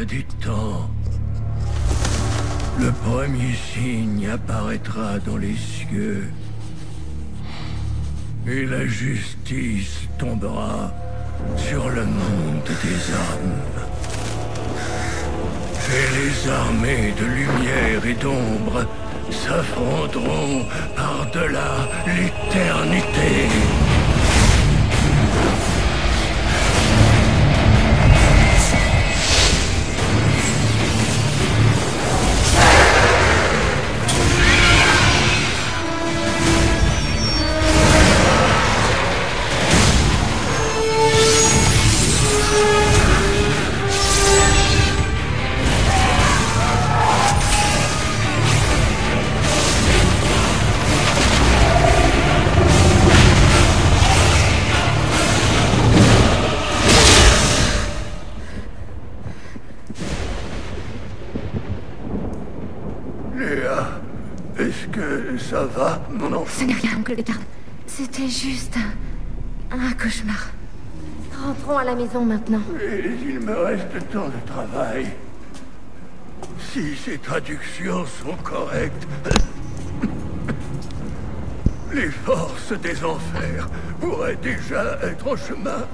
du temps, le premier signe apparaîtra dans les cieux. Et la justice tombera sur le monde des hommes. Et les armées de lumière et d'ombre s'affronteront par-delà l'éternité. Léa, est-ce que ça va, mon enfant? Ce n'est rien, oncle Deckard. C'était juste un cauchemar. Rentrons à la maison maintenant. Mais il me reste tant de travail. Si ces traductions sont correctes, les forces des enfers pourraient déjà être en chemin.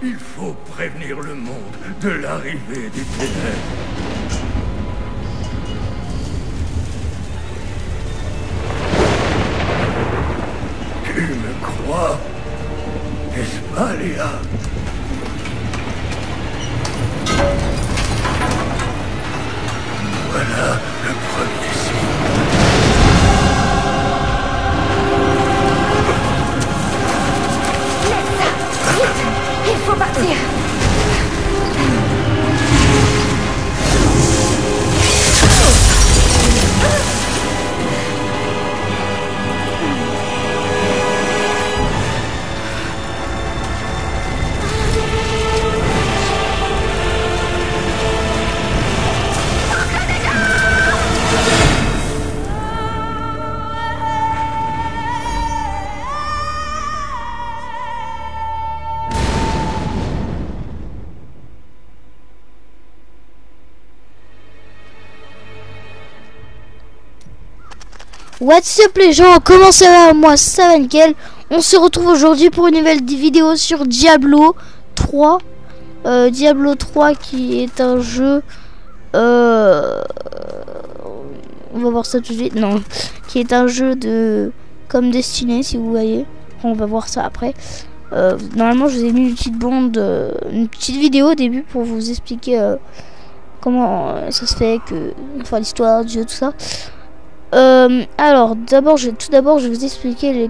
Il faut prévenir le monde de l'arrivée des ténèbres. Tu me crois, n'est-ce pas, Léa? Voilà le premier signe. Laisse ça! Vite! Il faut partir! What's up les gens, comment ça va? Moi ça va nickel. On se retrouve aujourd'hui pour une nouvelle vidéo sur Diablo 3. Diablo 3 qui est un jeu on va voir ça tout de suite. Non, qui est un jeu de comme Destiny, si vous voyez. On va voir ça après. Normalement je vous ai mis une petite bande, une petite vidéo au début pour vous expliquer comment ça se fait, que enfin l'histoire du jeu, tout ça. Alors tout d'abord je vais vous expliquer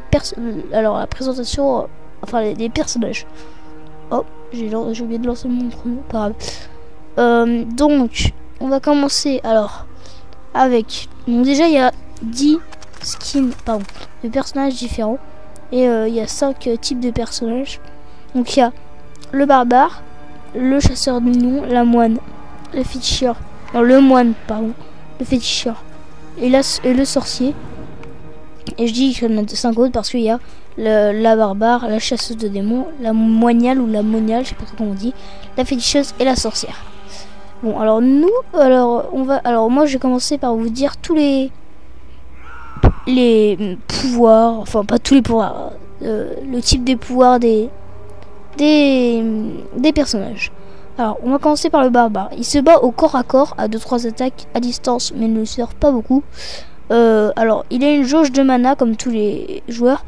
la présentation, enfin les personnages. Oh, j'ai oublié de lancer mon chrono, pas grave. Donc on va commencer alors avec, donc déjà il y a 10 skins, pardon, de personnages différents, et il y a 5 types de personnages. Donc il y a le barbare, le chasseur de minions, la moine, le féticheur, non le moine pardon, le féticheur et le sorcier. Et je dis qu'il y en a 5 autres parce qu'il y a la barbare, la chasseuse de démons, la moignale ou la moniale, je sais pas trop comment on dit, la féticheuse et la sorcière. Bon, alors moi je vais commencer par vous dire tous les pouvoirs, enfin pas tous les pouvoirs, le type des pouvoirs des personnages. Alors, on va commencer par le barbare. Il se bat au corps à corps, à 2-3 attaques à distance, mais ne sert pas beaucoup. Alors, il a une jauge de mana comme tous les joueurs,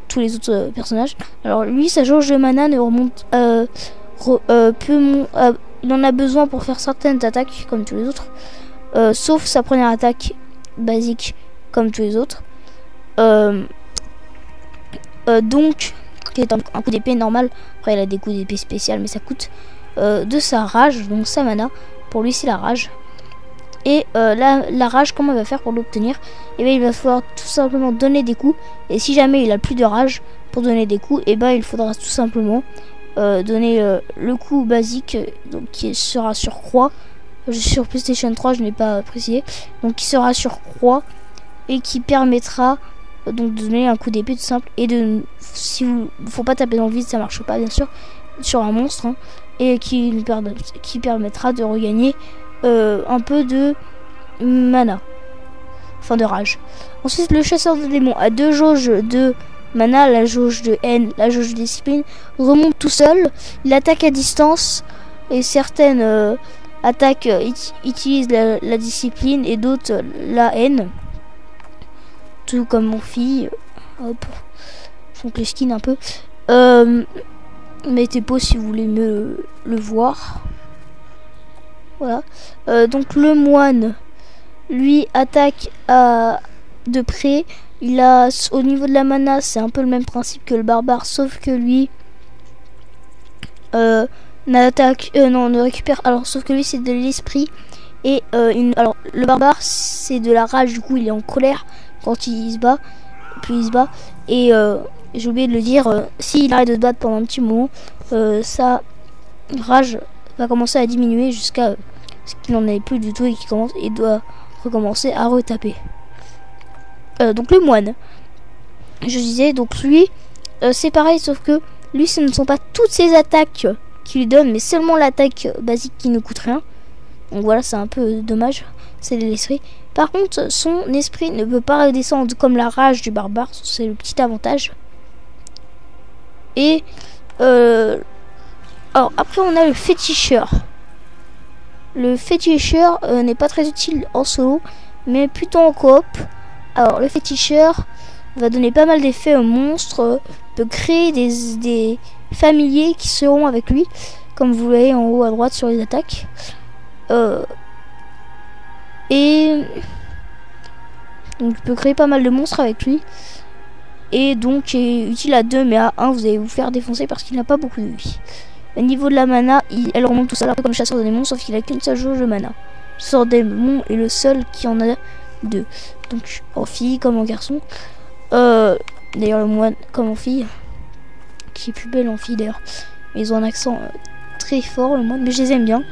tous les autres personnages. Alors, lui, sa jauge de mana ne remonte, il en a besoin pour faire certaines attaques comme tous les autres, sauf sa première attaque basique comme tous les autres. Donc, qui est un coup d'épée normal. Après, il a des coups d'épée spécial, mais ça coûte de sa rage, donc sa mana. Pour lui c'est la rage. Et la rage, comment il va faire pour l'obtenir? Et bien il va falloir tout simplement donner des coups. Et si jamais il a plus de rage pour donner des coups, et ben il faudra tout simplement donner le coup basique, donc qui sera sur croix. Sur PlayStation 3 je n'ai pas précisé, donc qui sera sur croix et qui permettra donc de donner un coup d'épée tout simple. Et de, si vous, faut pas taper dans le vide, ça marche pas bien sûr sur un monstre, hein. et qui permettra de regagner un peu de mana, enfin de rage. Ensuite, le chasseur de démons a 2 jauges de mana, la jauge de haine, la jauge de discipline, remonte tout seul. Il attaque à distance et certaines attaques utilisent la discipline et d'autres la haine. Tout comme mon fille. Hop, donc les skins un peu. Mettez pause si vous voulez mieux le voir. Voilà. Donc le moine, lui, attaque de près. Il a, au niveau de la mana, c'est un peu le même principe que le barbare, sauf que lui ne récupère. Alors, sauf que lui, c'est de l'esprit. Et alors, le barbare, c'est de la rage. Du coup, il est en colère quand il se bat. Puis il se bat. Et j'ai oublié de le dire, s'il arrête de se battre pendant un petit moment, sa rage va commencer à diminuer jusqu'à ce qu'il n'en ait plus du tout et doit recommencer à retaper. Donc le moine, je disais, donc lui, c'est pareil, sauf que lui, ce ne sont pas toutes ses attaques qui lui donnent, mais seulement l'attaque basique qui ne coûte rien. Donc voilà, c'est un peu dommage, c'est l'esprit. Par contre, son esprit ne peut pas redescendre comme la rage du barbare, c'est le petit avantage. Et alors après, on a le féticheur. Le féticheur n'est pas très utile en solo, mais plutôt en coop. Alors le féticheur va donner pas mal d'effets aux monstres, peut créer des familiers qui seront avec lui, comme vous voyez en haut à droite sur les attaques. Et donc il peut créer pas mal de monstres avec lui. Et donc est utile à 2, mais à 1 vous allez vous faire défoncer parce qu'il n'a pas beaucoup de vie. Au niveau de la mana, elle remonte tout seul, un peu comme le chasseur de démons, sauf qu'il a qu'une seule jauge de mana. Le chasseur de démons est le seul qui en a 2. Donc en fille comme en garçon. D'ailleurs le moine comme en fille. Qui est plus belle en fille d'ailleurs. Ils ont un accent très fort le moine, mais je les aime bien.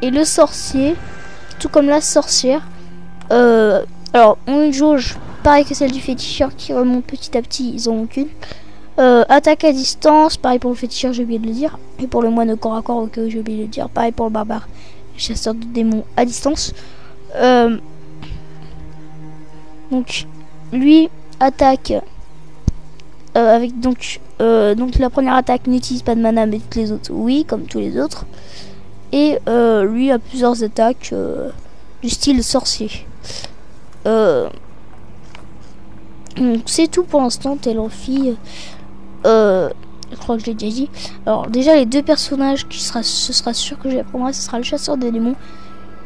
Et le sorcier, tout comme la sorcière. Alors on a une jauge pareil que celle du féticheur qui remonte petit à petit, ils en ont qu'une. Attaque à distance, pareil pour le féticheur, j'ai oublié de le dire. Et pour le moine corps à corps, ok, j'ai oublié de le dire. Pareil pour le barbare, le chasseur de démons à distance. Donc lui attaque avec donc la première attaque n'utilise pas de mana, mais toutes les autres oui, comme tous les autres. Et lui a plusieurs attaques du style sorcier. Donc c'est tout pour l'instant, tel en fille. Je crois que je l'ai déjà dit. Alors déjà les 2 personnages ce sera sûr que j'apprendrai, ce sera le chasseur des démons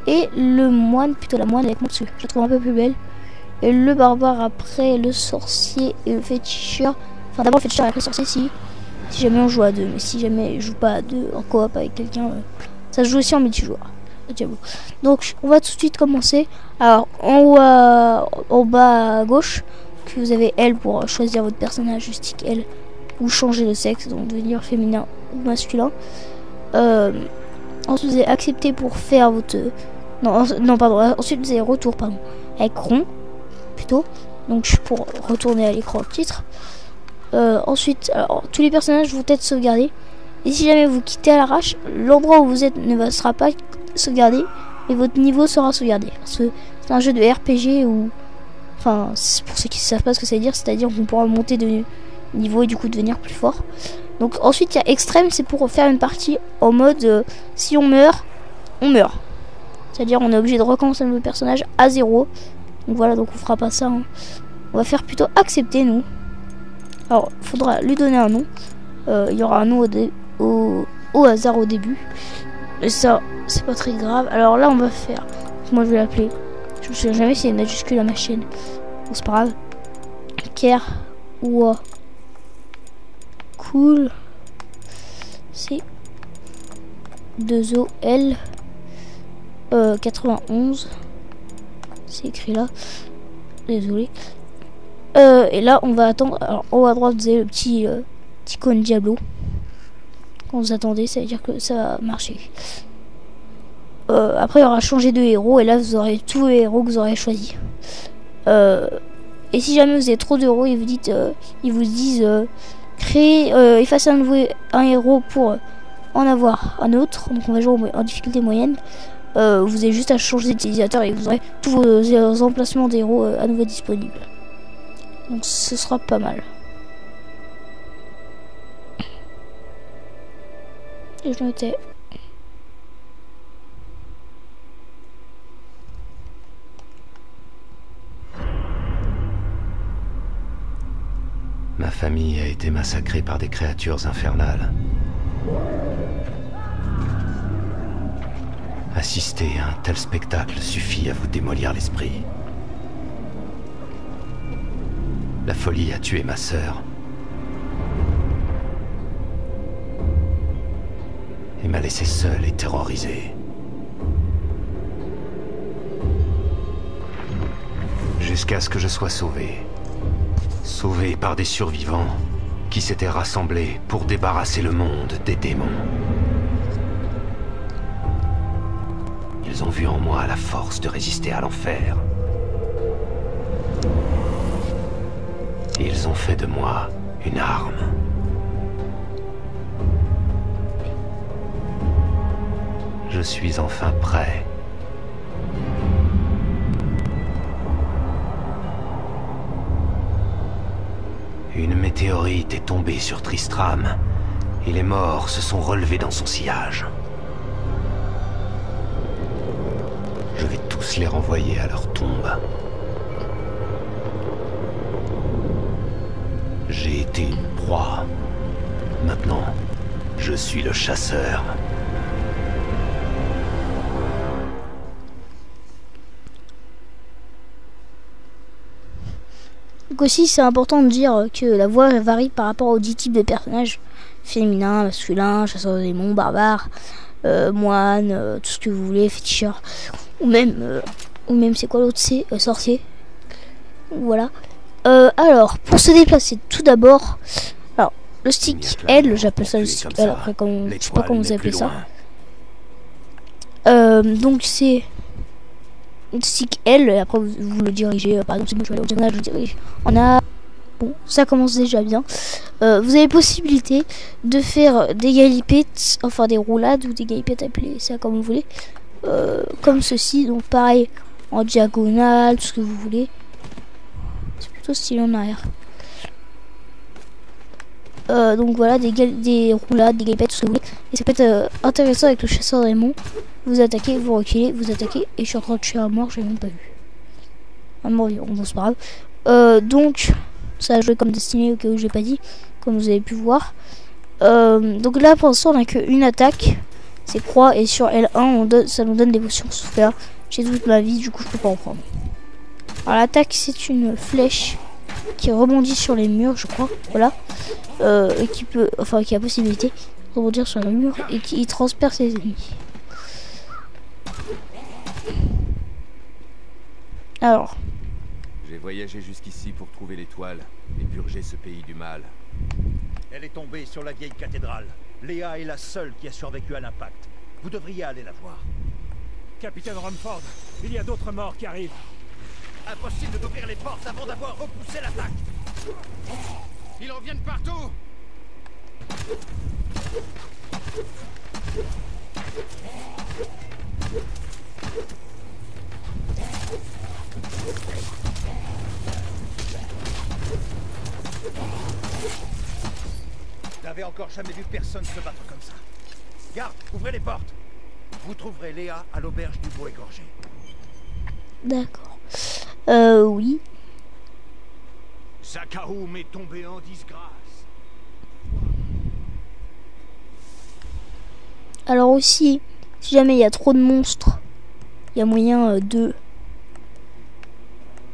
et le moine, plutôt la moine avec moi dessus. Je la trouve un peu plus belle. Et le barbare après, le sorcier et le féticheur. Enfin d'abord le féticheur et après le sorcier si jamais on joue à 2. Mais si jamais je joue pas à 2 en coop avec quelqu'un, ça se joue aussi en multijoueur. Donc on va tout de suite commencer. Alors en bas à gauche, que vous avez L pour choisir votre personnage, stick L, ou changer de sexe, donc devenir féminin ou masculin. Ensuite vous avez accepter pour faire votre non pardon, ensuite vous avez retour pardon avec rond plutôt, donc pour retourner à l'écran titre. Ensuite alors, tous les personnages vont être sauvegardés et si jamais vous quittez à l'arrache, l'endroit où vous êtes ne sera pas sauvegardé et votre niveau sera sauvegardé, parce que c'est un jeu de RPG où, enfin pour ceux qui ne savent pas ce que ça veut dire, c'est-à-dire qu'on pourra monter de niveau et du coup devenir plus fort. Donc ensuite il y a extrême, c'est pour faire une partie en mode si on meurt, on meurt. C'est-à-dire on est obligé de recommencer le personnage à 0. Donc voilà, donc on fera pas ça. On va faire plutôt accepter nous. Alors il faudra lui donner un nom. Il y aura un nom au hasard au début. Mais ça c'est pas très grave. Alors là on va faire, moi je vais l'appeler, je me souviens jamais s'il y a une majuscule à ma chaîne. Bon c'est pas grave. Ker Wa Cool C 2 O L 91, c'est écrit là, désolé. Et là on va attendre. Alors en haut à droite vous avez le petit icône Diablo. Quand vous attendez, ça veut dire que ça va marcher. Après il y aura changé de héros et là vous aurez tous les héros que vous aurez choisi. Et si jamais vous avez trop d'héros, ils vous disent Créer, effacer un héros pour en avoir un autre. Donc on va jouer en difficulté moyenne. Vous avez juste à changer d'utilisateur et vous aurez tous vos emplacements d'héros à nouveau disponibles. Donc ce sera pas mal. Et je me tais. Ma famille a été massacrée par des créatures infernales. Assister à un tel spectacle suffit à vous démolir l'esprit. La folie a tué ma sœur. Et m'a laissé seul et terrorisé. Jusqu'à ce que je sois sauvé. Sauvé par des survivants qui s'étaient rassemblés pour débarrasser le monde des démons. Ils ont vu en moi la force de résister à l'enfer. Et ils ont fait de moi une arme. Je suis enfin prêt. Une météorite est tombée sur Tristram, et les morts se sont relevés dans son sillage. Je vais tous les renvoyer à leur tombe. J'ai été une proie. Maintenant, je suis le chasseur. Donc aussi c'est important de dire que la voix varie par rapport aux 10 types de personnages. Féminin, masculin, chasseur de démons, barbare, moine, tout ce que vous voulez, féticheur. Ou même c'est quoi l'autre, c'est sorcier. Voilà. Alors, pour se déplacer, tout d'abord, alors le stick L, j'appelle ça le stick L, après je sais pas comment vous appelez ça. Donc c'est le stick L, et après vous le dirigez, par exemple si moi je vais aller au diagonal, je le dirige. On a, bon, ça commence déjà bien. Vous avez possibilité de faire des galipettes, enfin des roulades ou des galipettes, appelez ça comme vous voulez. Comme ceci, donc pareil, en diagonale, tout ce que vous voulez. C'est plutôt stylé en arrière. Donc voilà, des roulades, des galipettes, tout ce que vous voulez. Et ça peut être intéressant avec le chasseur de démons. Vous attaquez, vous reculez, vous attaquez, et je suis en train de tuer un mort, j'ai même pas vu. Un mort vivant, bon c'est pas grave. Donc, ça a joué comme destiné au cas où je l'ai pas dit, comme vous avez pu voir. Donc là pour l'instant on a qu'une attaque, c'est croix, et sur L1 ça nous donne des potions souffleurs. J'ai toute ma vie, du coup je peux pas en prendre. Alors l'attaque c'est une flèche qui rebondit sur les murs, je crois, voilà, et qui peut, enfin qui a possibilité de rebondir sur les murs et qui transperce les ennemis. Alors, j'ai voyagé jusqu'ici pour trouver l'étoile et purger ce pays du mal. Elle est tombée sur la vieille cathédrale. Léa est la seule qui a survécu à l'impact. Vous devriez aller la voir. Capitaine Rumford, il y a d'autres morts qui arrivent. Impossible d'ouvrir les portes avant d'avoir repoussé l'attaque. Ils reviennent partout. J'avais encore jamais vu personne se battre comme ça. Garde, ouvrez les portes. Vous trouverez Léa à l'auberge du Bois Égorgé. d'accord. Oui. Sakaoum est tombé en disgrâce. Alors aussi, si jamais il y a trop de monstres, il y a moyen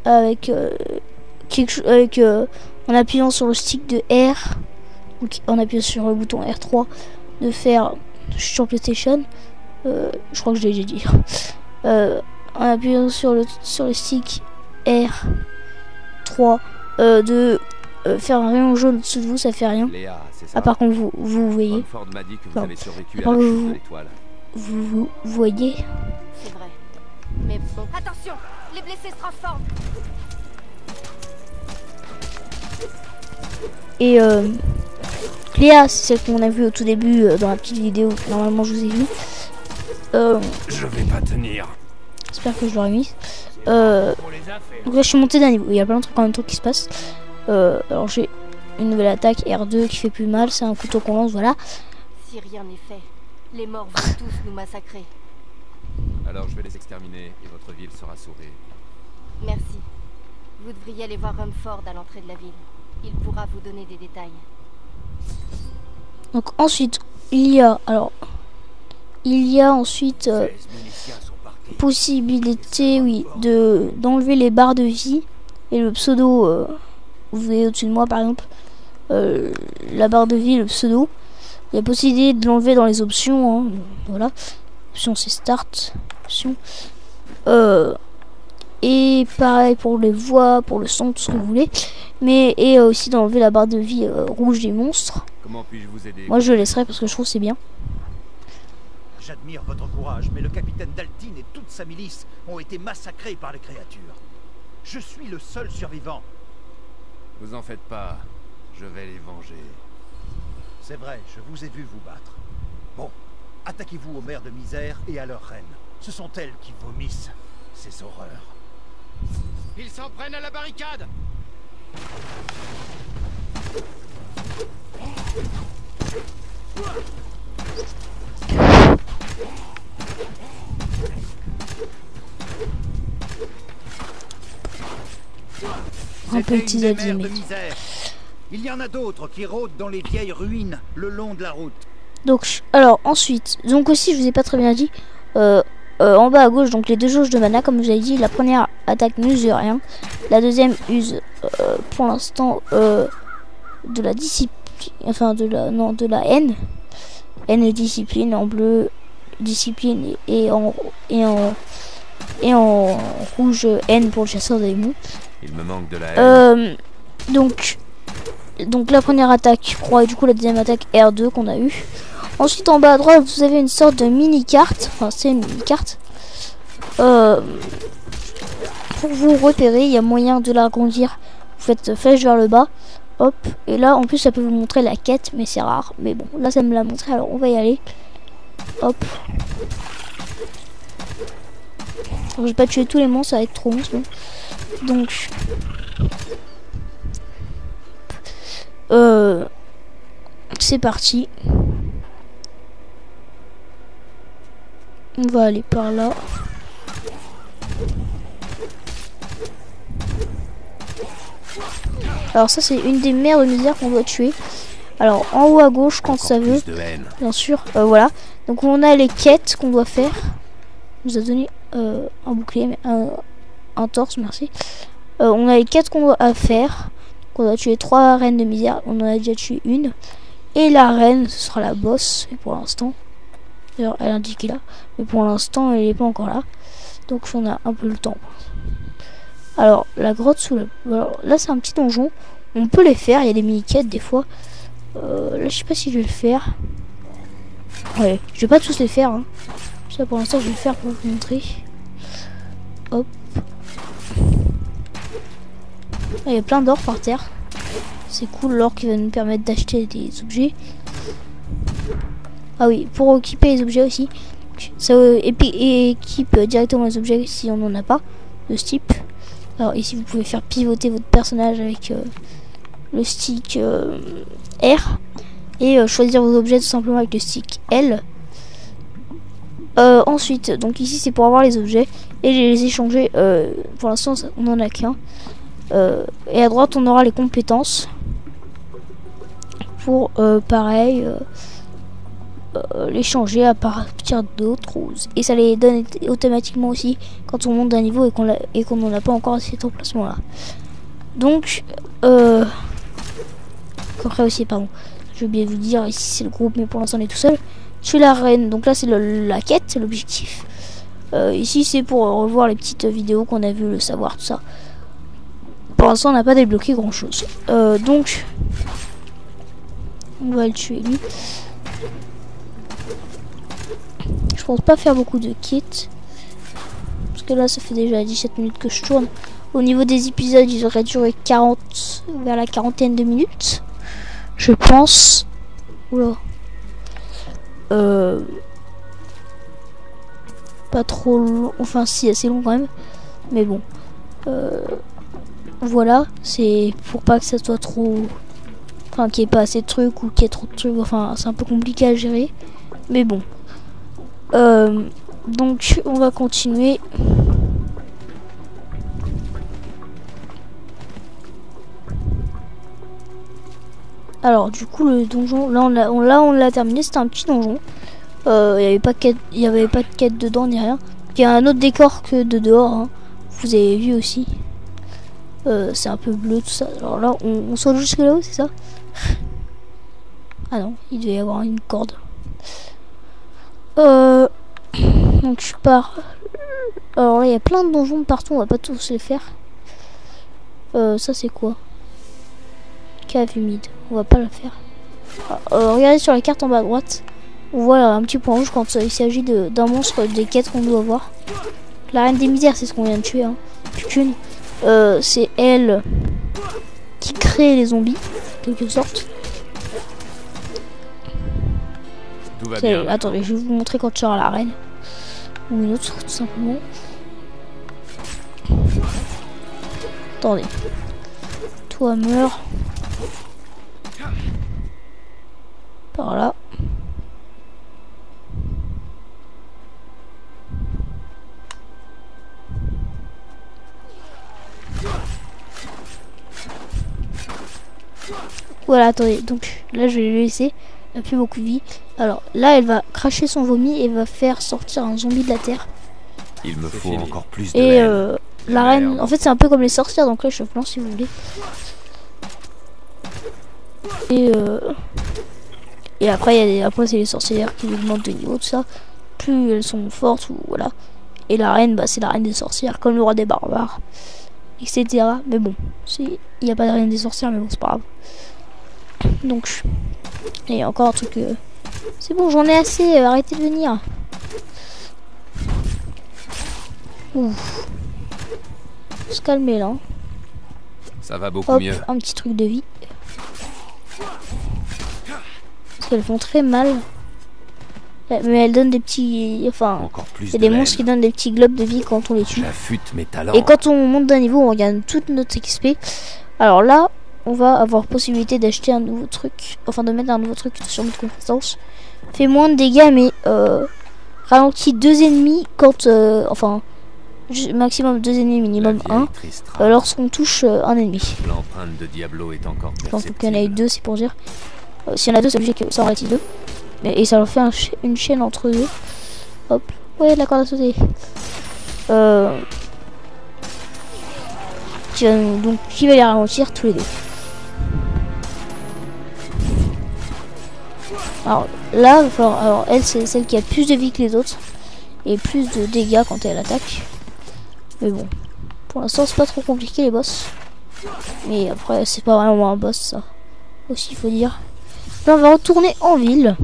avec en appuyant sur le stick de R, ou en appuyant sur le bouton R3, de faire sur PlayStation. Je crois que je l'ai déjà dit. En appuyant sur le stick R3, de faire un rayon jaune au-dessus de vous, ça fait rien. Léa, c'est ça. À part quand vous voyez. Rumford m'a dit que vous Non. avez survécu à Quand la chute vous- de l'étoile. Vous voyez. C'est vrai. Mais bon. Attention, les blessés se transforment. Et Léa, c'est celle qu'on a vue au tout début dans la petite vidéo. Normalement, je vous ai vu. Je vais pas tenir. J'espère que je l'aurai mise. Donc là, je suis monté d'un niveau. Il y a plein de trucs en même temps qui se passent. Alors, j'ai une nouvelle attaque R2 qui fait plus mal. C'est un couteau qu'on lance, voilà. Si rien n'est fait, les morts vont tous nous massacrer. Alors je vais les exterminer et votre ville sera sauvée. Merci. Vous devriez aller voir Rumford à l'entrée de la ville. Il pourra vous donner des détails. Donc ensuite, il y a ensuite possibilité, oui, d'enlever les barres de vie et le pseudo. Vous voyez au-dessus de moi, par exemple, la barre de vie, le pseudo. Il y a possibilité de l'enlever dans les options, hein, voilà. Option c'est start, option. Et pareil pour les voix, pour le son, tout ce que vous voulez. Mais et aussi d'enlever la barre de vie rouge des monstres. Comment puis-je vous aider? Moi je le laisserai parce que je trouve que c'est bien. J'admire votre courage, mais le capitaine Daltyn et toute sa milice ont été massacrés par les créatures. Je suis le seul survivant. Vous en faites pas, je vais les venger. C'est vrai, je vous ai vu vous battre. Bon, attaquez-vous aux mères de misère et à leur reine. Ce sont elles qui vomissent ces horreurs. Ils s'en prennent à la barricade! Un petit C'était une des mères de adjumé. misère. Il y en a d'autres qui rôdent dans les vieilles ruines le long de la route. Donc, alors ensuite, donc aussi, je vous ai pas très bien dit, en bas à gauche, donc les deux jauges de mana, comme je vous avais dit, la première attaque n'use rien, la deuxième use pour l'instant de la discipline, enfin de la haine, haine et discipline en bleu, discipline et en rouge haine pour le chasseur des démons. Il me manque de la haine. Donc la première attaque croix et du coup la deuxième attaque R2 qu'on a eu. Ensuite en bas à droite vous avez une sorte de mini carte, enfin c'est une mini carte. Pour vous repérer, il y a moyen de l'agrandir. Vous faites flèche vers le bas, hop, et là en plus ça peut vous montrer la quête, mais c'est rare. Mais bon, là ça me l'a montré, alors on va y aller. Hop. Alors, je vais pas tuer tous les monstres, ça va être trop long sinon. Donc c'est parti. On va aller par là. Alors ça c'est une des mères de misère qu'on doit tuer. Alors en haut à gauche quand ça veut, bien sûr, voilà. Donc on a les quêtes qu'on doit faire. On nous a donné un bouclier, mais un torse, merci. On a les quêtes qu'on doit faire. On doit tuer 3 reines de misère. On en a déjà tué une. Et la reine, ce sera la boss. Et pour l'instant, d'ailleurs, elle indique là. Mais pour l'instant, elle n'est pas encore là. Donc on a un peu le temps. Alors, la grotte sous la... Alors, là, c'est un petit donjon. On peut les faire. Il y a des mini-quêtes des fois. Là, je sais pas si je vais le faire. Ouais, je vais pas tous les faire. Hein. Ça, pour l'instant, je vais le faire pour vous montrer. Hop. Il y a plein d'or par terre. C'est cool, l'or qui va nous permettre d'acheter des objets. Ah oui, pour équiper les objets aussi. Ça équipe directement les objets si on n'en a pas de ce type. Alors ici vous pouvez faire pivoter votre personnage avec le stick R. Et choisir vos objets tout simplement avec le stick L. Ensuite, donc ici c'est pour avoir les objets. Et les échanger. Pour l'instant on n'en a qu'un. Et à droite on aura les compétences pour pareil les changer à partir d'autres roses, et ça les donne automatiquement aussi quand on monte d'un niveau et qu'on n'en a pas encore à cet emplacement là. Donc après aussi, pardon, j'ai oublié de vous dire, ici c'est le groupe mais pour l'instant on est tout seul. Je suis la reine, donc là c'est la quête, c'est l'objectif. Ici c'est pour revoir les petites vidéos qu'on a vu, le savoir, tout ça. Pour l'instant on n'a pas débloqué grand chose. Donc on va le tuer lui. Je pense pas faire beaucoup de kits. Parce que là ça fait déjà 17 minutes que je tourne. Au niveau des épisodes ils auraient duré 40, vers la quarantaine de minutes. Je pense. Oula. Pas trop long. Enfin, si, assez long quand même. Mais bon. Voilà. C'est pour pas que ça soit trop... Enfin, qu'il n'y ait pas assez de trucs ou qu'il y ait trop de trucs. Enfin, c'est un peu compliqué à gérer. Mais bon. Donc, on va continuer. Alors, du coup, le donjon, là, on l'a terminé. C'était un petit donjon. Il n'y avait pas de quête dedans ni rien. Il y a un autre décor que de dehors. Hein. Vous avez vu aussi. C'est un peu bleu tout ça. Alors là, on saute jusque là-haut, c'est ça? Ah non, il devait y avoir une corde. Donc je pars. Alors là, il y a plein de donjons partout. On va pas tous les faire. Ça c'est quoi? Cave humide. On va pas la faire. Regardez sur la carte en bas à droite. On voit un petit point rouge quand il s'agit d'un monstre des quêtes qu'on doit voir. La reine des misères, c'est ce qu'on vient de tuer. Hein. Putain. C'est elle qui crée les zombies, en quelque sorte. Tout va bien. Attendez, je vais vous montrer quand tu auras la reine. Ou une autre, tout simplement. Attendez. Toi, meurs. Par là. Voilà, attendez, donc là je vais le laisser, elle n'a plus beaucoup de vie. Alors là elle va cracher son vomi et va faire sortir un zombie de la terre. Il me faut encore plus de et haine. la reine, en fait c'est un peu comme les sorcières, donc là je plan si vous voulez. Et après après c'est les sorcières qui augmentent de niveau, tout ça. Plus elles sont fortes, ou voilà. Et la reine, bah c'est la reine des sorcières, comme le roi des barbares, etc. Mais bon, il n'y a pas de reine des sorcières, mais bon c'est pas grave. Donc, et encore un truc. C'est bon, j'en ai assez. Arrêtez de venir. Ouf. Faut se calmer là. Ça va beaucoup Hop, mieux. un petit truc de vie. Parce qu'elles font très mal. Mais elles donnent des petits. Enfin, il y a des monstres qui donnent des petits globes de vie quand on les tue. J'affûte mes talents. Et quand on monte d'un niveau, on regagne toute notre XP. Alors là. On va avoir possibilité d'acheter un nouveau truc, enfin de mettre un nouveau truc sur notre compétence. Fait moins de dégâts, mais ralentit 2 ennemis quand, enfin, maximum 2 ennemis, minimum 1, lorsqu'on touche un ennemi. L'empreinte de Diablo est encore Donc il y en a eu 2, c'est pour dire. S'il y en a 2, c'est obligé que ça ralentit 2. Et ça leur fait une chaîne entre eux. Hop, ouais, la corde à sauter. Donc qui va les ralentir tous les deux. Alors là, alors elle c'est celle qui a plus de vie que les autres et plus de dégâts quand elle attaque. Mais bon, pour l'instant c'est pas trop compliqué les boss. Mais après c'est pas vraiment un boss ça. Aussi il faut dire. Là on va retourner en ville.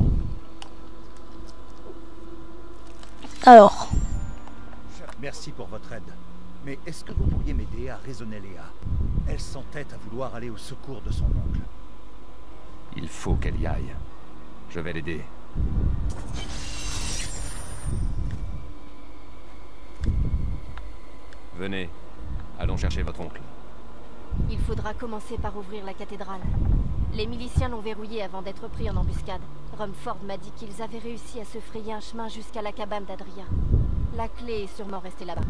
Alors. Merci pour votre aide. Mais est-ce que vous pourriez m'aider à raisonner Léa? Elle s'entête à vouloir aller au secours de son oncle. Il faut qu'elle y aille. Je vais l'aider. Venez, allons chercher votre oncle. Il faudra commencer par ouvrir la cathédrale. Les miliciens l'ont verrouillée avant d'être pris en embuscade. Rumford m'a dit qu'ils avaient réussi à se frayer un chemin jusqu'à la cabane d'Adria. La clé est sûrement restée là-bas.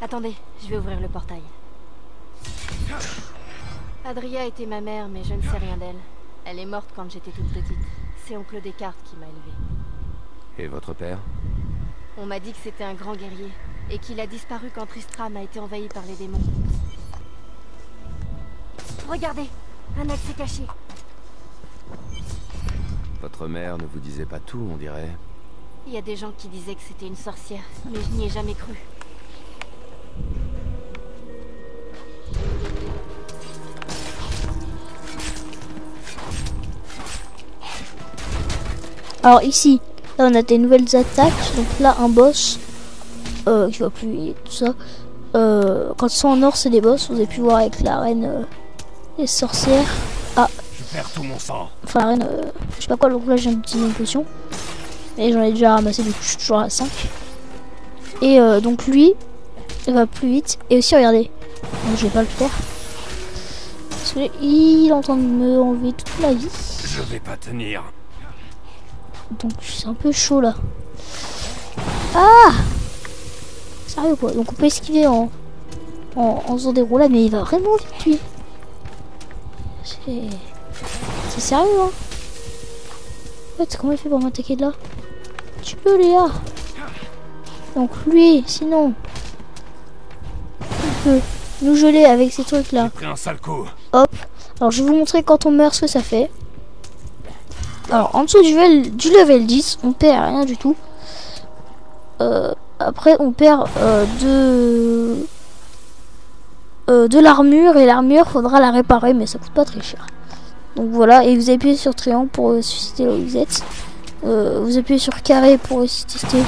Attendez, je vais ouvrir le portail. Adria était ma mère, mais je ne sais rien d'elle. Elle est morte quand j'étais toute petite. C'est oncle Descartes qui m'a élevée. Et votre père? On m'a dit que c'était un grand guerrier, et qu'il a disparu quand Tristram a été envahi par les démons. Regardez, un accès caché. Votre mère ne vous disait pas tout, on dirait. Il y a des gens qui disaient que c'était une sorcière, mais je n'y ai jamais cru. Alors ici, là on a des nouvelles attaques. Donc là un boss. qui va plus vite, tout ça. Quand ils sont en or, c'est des boss. Vous avez pu voir avec la reine des sorcières. Ah, Je perds tout mon sang. enfin la reine, je sais pas quoi, donc là je viens d'utiliser une potion. Et j'en ai déjà ramassé, du coup je suis toujours à 5. Et donc lui, il va plus vite. Et aussi, regardez, donc, je vais pas le faire. Parce qu'il est en train de me enlever toute la vie. Je vais pas tenir. Donc c'est un peu chaud là. Ah! Sérieux quoi, donc on peut esquiver en faisant des roulades, mais il va vraiment vite lui. C'est sérieux hein. En fait, comment il fait pour m'attaquer de là? Tu peux Léa. Donc lui, sinon, il peut nous geler avec ces trucs là. J'ai pris un sale coup. Hop. Alors je vais vous montrer quand on meurt ce que ça fait. Alors en dessous du level 10, on perd rien du tout. Après on perd de l'armure, et l'armure faudra la réparer, mais ça coûte pas très cher. Donc voilà, et vous appuyez sur triangle pour ressusciter là où vous êtes. Vous appuyez sur carré pour ressusciter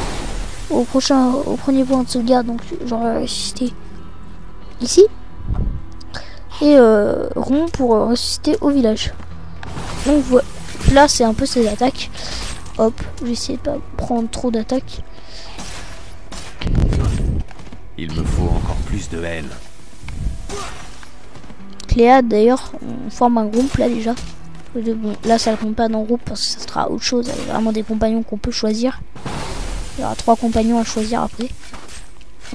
au premier point de sauvegarde, donc j'aurais ressuscité ici. Et rond pour ressusciter au village. Donc voilà, là c'est un peu ses attaques. Hop, je vais essayer de pas prendre trop d'attaques. Il me faut encore plus de haine. Cléa d'ailleurs, on forme un groupe là déjà. Bon, là ça ne compte pas dans le groupe parce que ça sera autre chose. Il y a vraiment des compagnons qu'on peut choisir. Il y aura 3 compagnons à choisir après.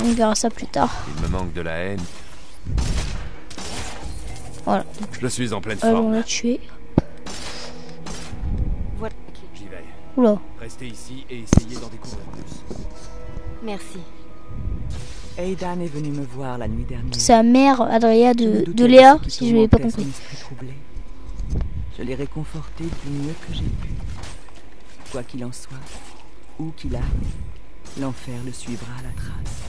On verra ça plus tard. Il me manque de la haine. Voilà. Je suis en pleine On forme. l'a tué. Voilà. J'y vais. Oula. Restez ici et essayez d'en découvrir plus. Merci. Aidan est venu me voir la nuit dernière. C'est la mère Adria Je me de doutais Léa, ce qui si je l'ai pas tourmentait son compris. esprit troublé. Je l'ai réconforté du mieux que j'ai pu. Quoi qu'il en soit, où qu'il aille, l'enfer le suivra à la trace.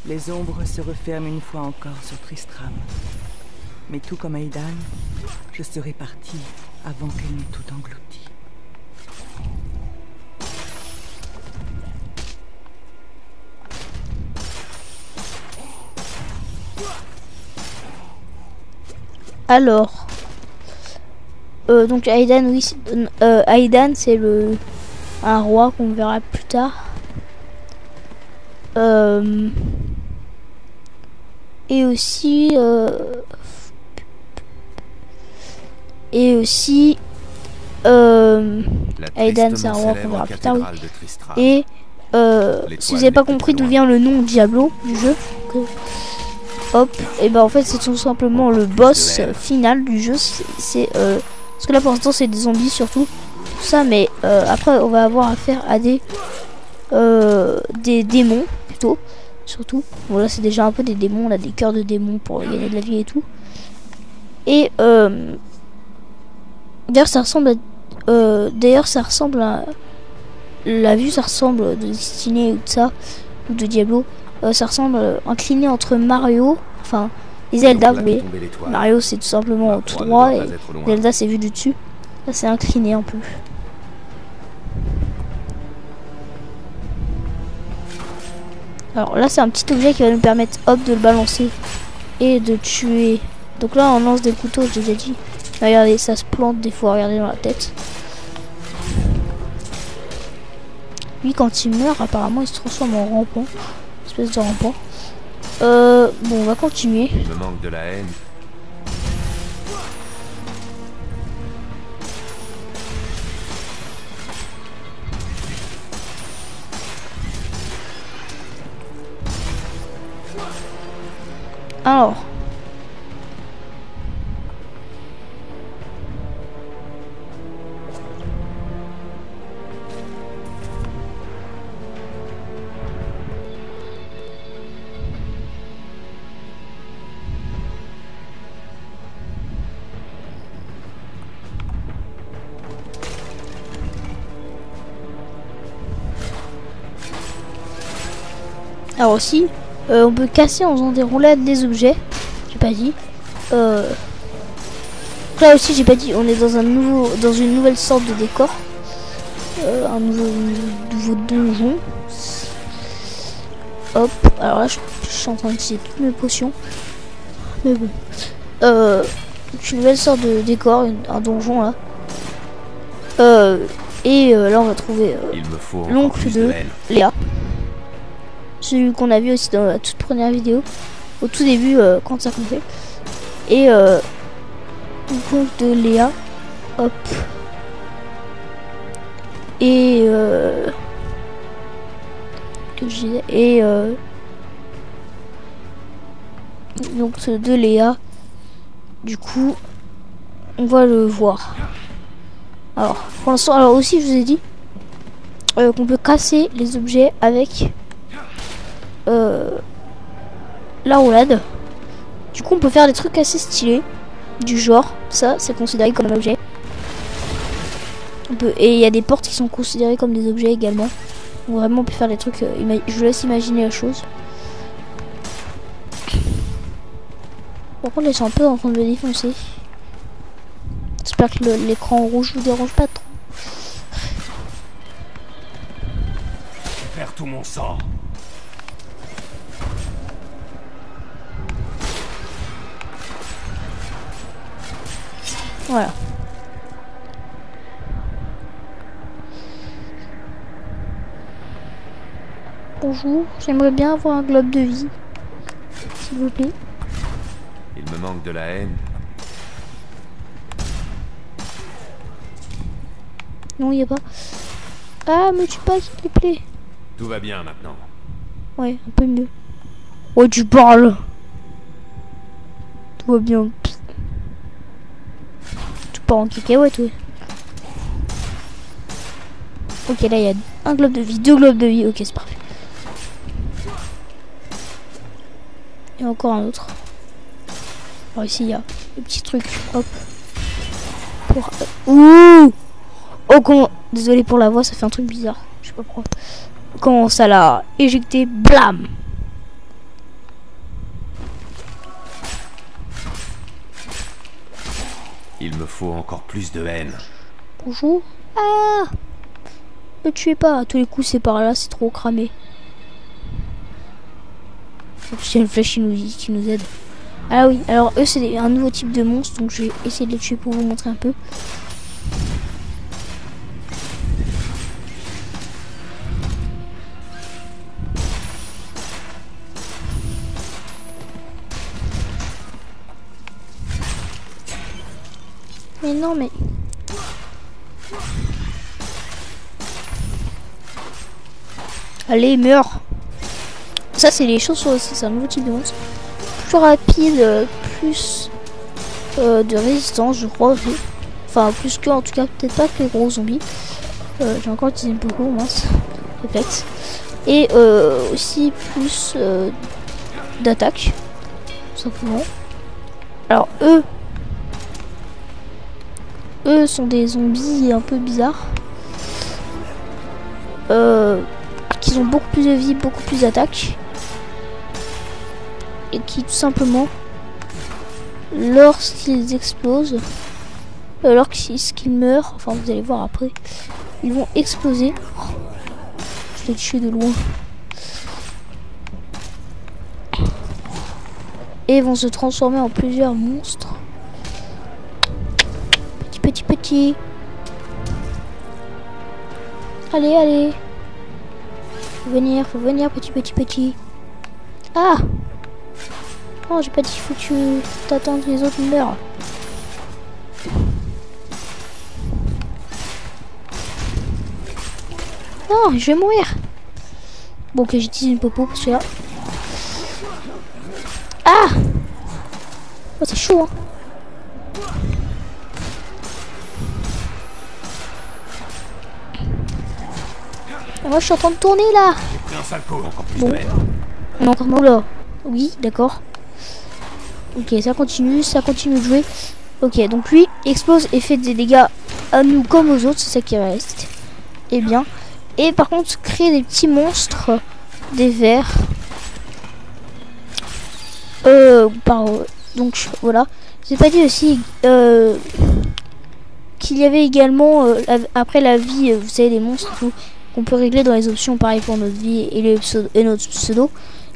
Les ombres se referment une fois encore sur Tristram. Mais tout comme Aidan, je serai parti avant qu'elle n'ait tout englouti. Alors, donc Aidan, oui, Aidan c'est un roi qu'on verra plus tard. Et aussi Aidan c'est un roi qu'on verra plus tard. Oui. Et si vous n'avez pas compris d'où vient le nom Diablo du jeu, hop, et ben en fait c'est tout simplement le boss final du jeu. C'est parce que là pour l'instant c'est des zombies surtout, tout ça, mais après on va avoir affaire à des démons plutôt, surtout. Bon là c'est déjà un peu des démons, on a des cœurs de démons pour gagner de la vie et tout. Et d'ailleurs ça ressemble à la vue, ça ressemble de Destiny ou de ça, ou de Diablo. Ça ressemble incliné entre Mario, enfin et Zelda, vous voyez. Mario c'est tout simplement tout droit et Zelda c'est vu du dessus. Là c'est incliné un peu. Alors là c'est un petit objet qui va nous permettre hop de le balancer et de tuer. Donc là on lance des couteaux, je déjà dit. Regardez, ça se plante des fois, regardez dans la tête. Lui quand il meurt apparemment il se transforme en rampant. Espèce de rampant. Bon, on va continuer. Il me manque de la haine. Alors. Alors aussi, on peut casser en faisant des roulades des objets. J'ai pas dit. Là aussi, j'ai pas dit. On est dans une nouvelle sorte de décor, un nouveau donjon. Hop, alors là je suis en train d'utiliser toutes mes potions. Mais bon. Une nouvelle sorte de décor, un donjon là. Là on va trouver l'oncle de Léa. Celui qu'on a vu aussi dans la toute première vidéo. Au tout début quand ça commençait. Et l'oncle de Léa. Hop. Et que je disais. Et donc de Léa. Du coup, on va le voir. Alors, pour l'instant, alors aussi, je vous ai dit qu'on peut casser les objets avec la roulade. Du coup, on peut faire des trucs assez stylés, du genre, ça, c'est considéré comme un objet. Et il y a des portes qui sont considérées comme des objets également. Donc vraiment, on peut faire des trucs. Je vous laisse imaginer la chose. Par contre, là, ils sont un peu en train de me défoncer. J'espère que l'écran rouge vous dérange pas trop. Je perds tout mon sang. Voilà. Bonjour, j'aimerais bien avoir un globe de vie. S'il vous plaît. Il me manque de la haine. Non, il n'y a pas. Ah, me tue pas, s'il te plaît. Tout va bien maintenant. Ouais, un peu mieux. Oh, tu parles. Tout va bien. Tu pars en cacahuète, ouais. Ok, là, il y a un globe de vie, 2 globes de vie. Ok, c'est parfait. Et encore un autre. Alors ici, il y a des petits trucs. Hop. Pour... Ouh. Oh, comment... Désolé pour la voix, ça fait un truc bizarre. Je sais pas pourquoi. Quand ça l'a éjecté, blam. Il me faut encore plus de haine. Bonjour. Ah. Me tuez pas. À tous les coups, c'est par là, c'est trop cramé. Il y a une flèche qui nous aide. Ah oui, alors eux, c'est un nouveau type de monstre. Donc je vais essayer de les tuer pour vous montrer un peu. Mais non, mais... Allez, meurs. Ça, c'est les chauves-souris aussi. C'est un nouveau type de monstre. Plus rapide, plus de résistance, je crois. Enfin, plus que, en tout cas, peut-être pas que les gros zombies. J'ai encore utilisé beaucoup, mince. Réflexe. Et aussi plus d'attaque. Tout simplement. Alors, eux sont des zombies un peu bizarres. Qui ont beaucoup plus de vie, beaucoup plus d'attaque. Et qui tout simplement, lorsqu'ils explosent, lorsqu'ils meurent, enfin vous allez voir après, ils vont exploser. Oh, je l'ai tué de loin. Et vont se transformer en plusieurs monstres. Petit. Allez, allez. Faut venir, petit. Ah! Non, j'ai pas dit, faut que tu t'attendes que les autres meurent. Non, je vais mourir. Bon, ok, j'utilise une popo parce que là... Ah! Oh, c'est chaud, hein. Et moi je suis en train de tourner là. Bon. On est encore mort là. Oui, d'accord. Ok, ça continue de jouer. Ok, donc lui explose et fait des dégâts à nous comme aux autres, c'est ça qui reste. Et bien. Et par contre, créer des petits monstres, des vers. Donc voilà. J'ai pas dit aussi qu'il y avait également après la vie, vous savez, des monstres et tout. qu'on peut régler dans les options, pareil pour notre vie et notre pseudo.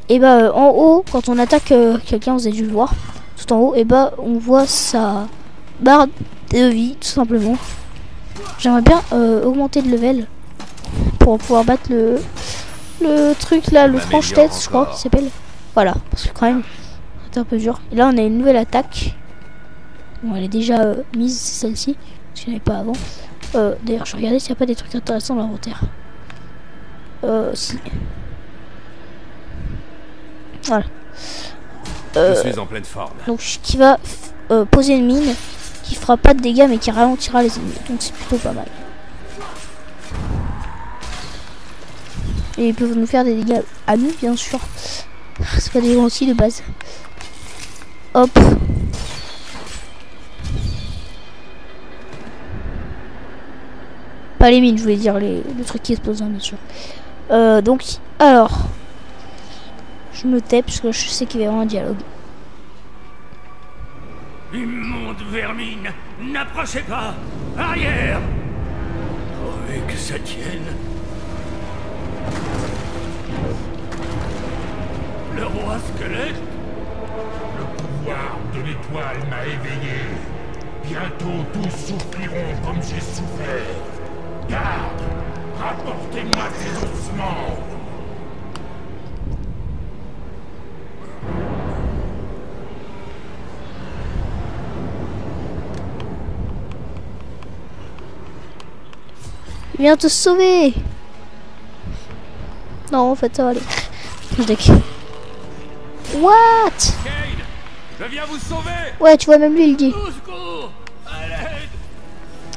Et bah en haut, quand on attaque quelqu'un, vous avez dû le voir, tout en haut, et bah on voit sa barre de vie, tout simplement. J'aimerais bien augmenter de level pour pouvoir battre le truc là, le franche-tête, je crois qu'il s'appelle. Voilà, parce que quand même, c'est un peu dur. Et là, on a une nouvelle attaque. Bon, elle est déjà mise, c'est celle-ci, parce qu'il n'y en avait pas avant. D'ailleurs, je regardais s'il n'y a pas des trucs intéressants dans l'inventaire. Si. Voilà. Je suis en pleine forme. Donc, qui va poser une mine qui fera pas de dégâts mais qui ralentira les ennemis. Donc, c'est plutôt pas mal. Et ils peuvent nous faire des dégâts à nous, bien sûr. C'est pas des gentils de base. Hop. Pas les mines, je voulais dire le truc qui explose, hein, bien sûr. Donc, alors. Je me tais parce que je sais qu'il va y avoir un dialogue. Immonde vermine, n'approchez pas! Arrière! Pourvu que ça tienne. Le roi squelette? Le pouvoir de l'étoile m'a éveillé. Bientôt tous souffriront comme j'ai souffert. Garde, rapportez-moi ces ossements. Il vient te sauver. Non, en fait, ça va aller. Je deck. What? Cayde, je viens vous sauver. Ouais, tu vois, même lui, il dit. Au secours! À l'aide!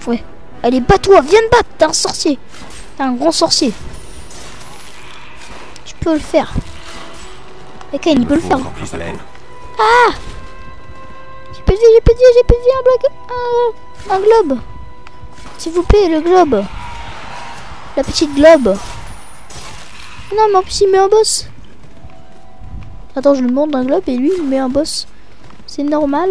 Ouais. Allez, bats-toi, viens te battre, t'es un sorcier. T'es un grand sorcier. Tu peux le faire. Et Kain, il peut le faire. Ah! J'ai pas de vie, un globe. S'il vous plaît, le globe. La petite globe. Non, mais en plus, il met un boss. Attends, je lui demande un globe et lui, il met un boss. C'est normal.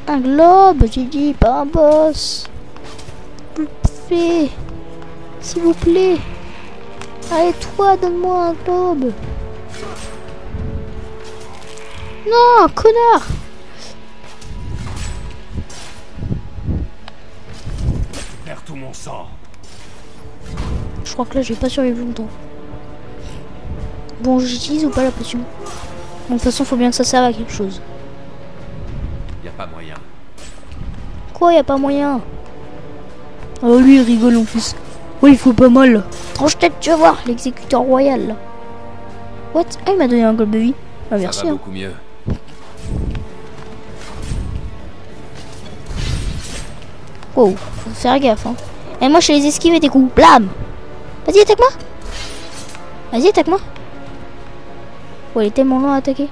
Un globe, j'ai dit, pas un boss. S'il vous plaît. S'il vous plaît. Allez, toi, donne-moi un globe. Non, connard. Je perds tout mon sang. Je crois que là, je vais pas survivre longtemps. Bon, j'utilise ou pas la potion? De toute façon, faut bien que ça serve à quelque chose. Y a pas moyen. Quoi, y a pas moyen? Oh, lui, il rigole en plus. Oui, il faut pas mal. Tranche tête, tu vas voir, l'exécuteur royal. Là. What? Ah, il m'a donné un globe de vie. Ah, merci. Ça va Hein. beaucoup mieux. Wow, faut faire gaffe. Hein. Et moi, je les esquive tes coups. Blam! Vas-y, attaque-moi. Vas-y, attaque-moi. Oh, il est tellement long à attaquer.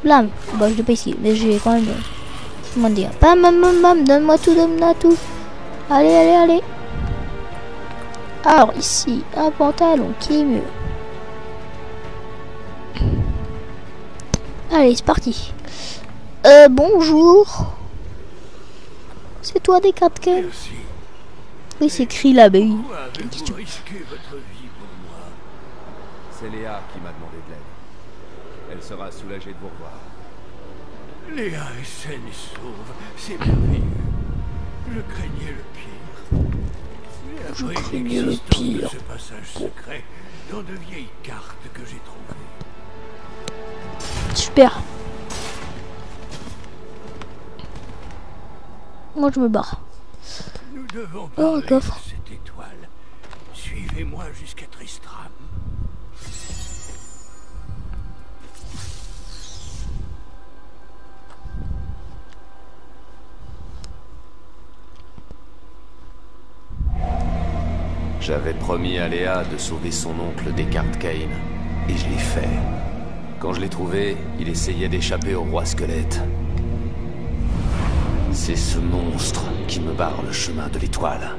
Blam! Bah, je l'ai pas ici, mais j'ai quand même. Comment dire? Bam, bam, bam, bam, donne-moi tout. Allez, allez, allez. Alors, ici, un pantalon qui est mieux. Allez, c'est parti. Bonjour. C'est toi, Descartes-Quel? Merci. Oui, c'est écrit là, bah oui. Pourquoi avez-vous risqué votre vie pour moi? C'est Léa qui m'a demandé de l'aide. Elle sera soulagée de vous revoir. Léa est saine et sauve, c'est merveilleux. Je craignais le pire. Je J'ai appris craignais le l'existence de pire. ce passage secret dans de vieilles cartes que j'ai trouvées. Super. Moi, je me barre. Nous devons Oh, un parler de coffre. cette étoile. Suivez-moi jusqu'à Tristram. J'avais promis à Léa de sauver son oncle Descartes-Quel, et je l'ai fait. Quand je l'ai trouvé, il essayait d'échapper au roi squelette. C'est ce monstre qui me barre le chemin de l'étoile.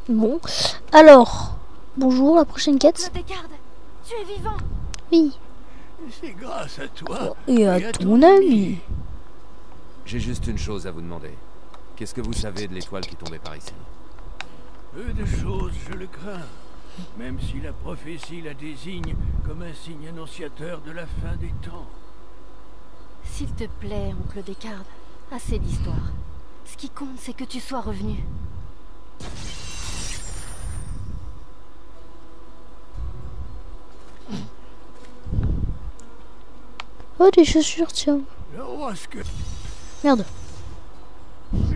Bon, alors, bonjour, la prochaine quête. Claude Descartes, tu es vivant. Oui, C'est grâce à toi et à ton ami. J'ai juste une chose à vous demander. Qu'est-ce que vous savez de l'étoile qui tombait par ici? Peu de choses, je le crains. Même si la prophétie la désigne comme un signe annonciateur de la fin des temps. S'il te plaît, oncle Descartes, assez d'histoire. Ce qui compte, c'est que tu sois revenu. Oh, des chaussures, tiens. Le roi Merde.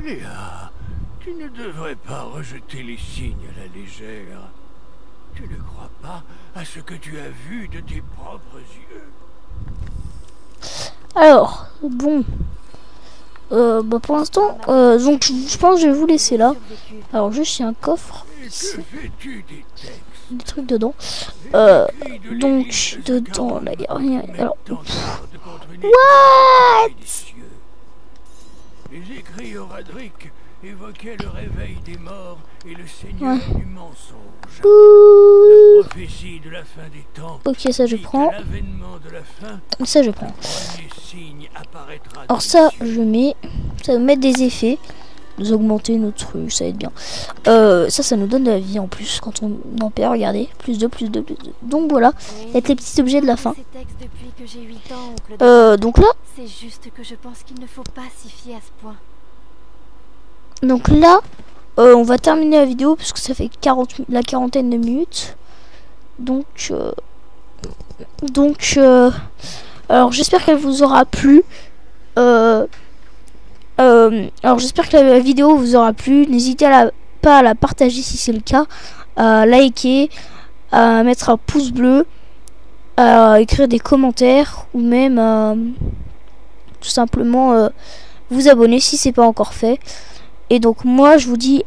Léa, tu ne devrais pas rejeter les signes à la légère. Tu ne crois pas à ce que tu as vu de tes propres yeux. Alors, bon. Bah pour l'instant, donc je pense que je vais vous laisser là. Alors juste il y a un coffre, Et que fais-tu des textes? des trucs dedans. Donc dedans là il y a rien. Alors What? Les écrits Oradric évoquaient le réveil des morts et le seigneur du mensonge. La prophétie de la fin des temps. ok, ça je prends. L'avènement de la fin, Ça je prends. premier signe apparaîtra. Alors ça je mets. Ça va mettre des effets. Nous augmenter notre truc, ça va être bien. Ça nous donne de la vie en plus quand on en perd. Regardez, plus de. Donc voilà, il y a les petits objets de la fin. Ces textes depuis que j'ai 8 ans, oncle Descartes. Donc là, C'est juste que je pense qu'il ne faut pas s'y fier à ce point. on va terminer la vidéo puisque ça fait la quarantaine de minutes. Donc, alors j'espère qu'elle vous aura plu. Alors j'espère que la vidéo vous aura plu. N'hésitez pas à la partager si c'est le cas, à liker, à mettre un pouce bleu, à écrire des commentaires ou même tout simplement vous abonner si c'est pas encore fait. Et donc moi je vous dis